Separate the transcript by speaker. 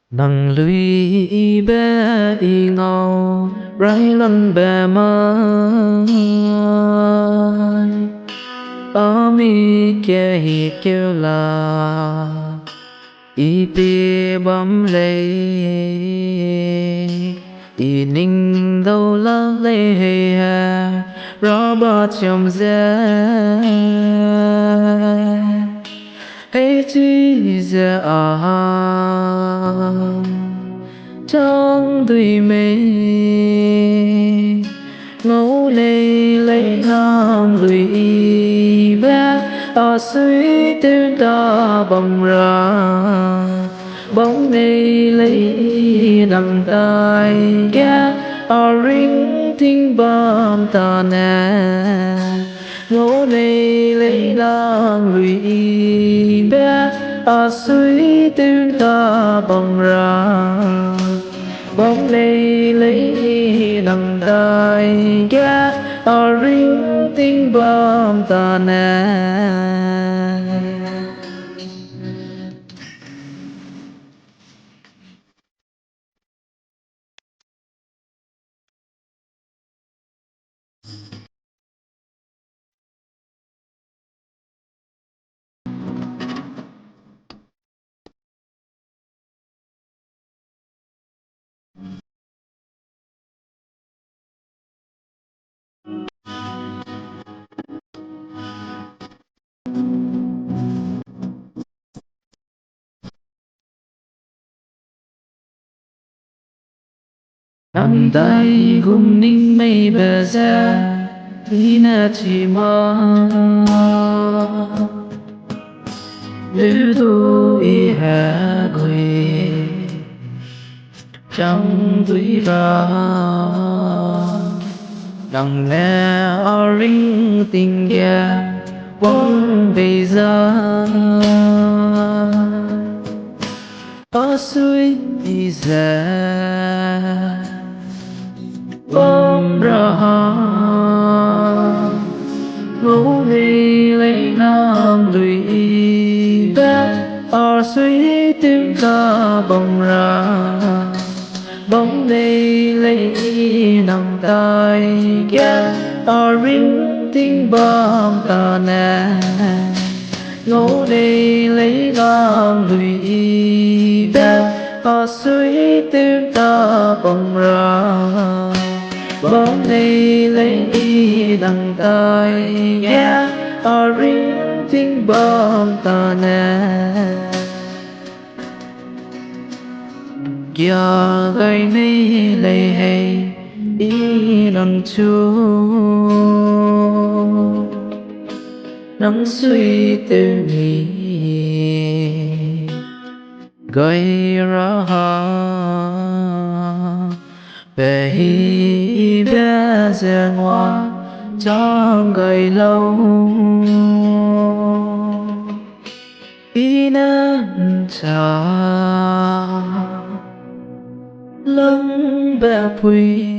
Speaker 1: 能lui bé y ngầu rải lần bè mai ở mi kia hi kêu là y bì bấm lấy y ninh đâu la lê hè rõ ba chồng dê hãy chỉ giờ trong tùy mê ngẫu lê lấy nam lùi bé ở suy tư ta bầm ra bóng mê lấy nằm tay ghé ở ring tinh bom ta nè ngẫu lê lấy nam lùi bé ở suy tư ta bầm ra bóng lê lấy nằm tay ghé ở ring tinh bom ta nè. Nắm tay cùng ninh mây bờ ra đi na chỉ mơ lưu tu y hà quê trong túi ra nặng lẽ ở ring tình kia vẫn về ra ở suối đi ra bom ra ngủ đi lấy nam lùi bé ở suy tim ta bồng ra bóng đi lấy nằm tay ghé ở ring tiếng bom ta nè ngủ đi lấy nam lùi bé ở suy tim ta bồng ra bóng đi lấy nằm tay ghé ở ring tiếng bom ta nè giờ gây mi lệ hay ý nằm chú nắng suy tư nghĩ gây ra về hi bé giờ ngoa trong gây lâu ý nên cha lưng bé quỳ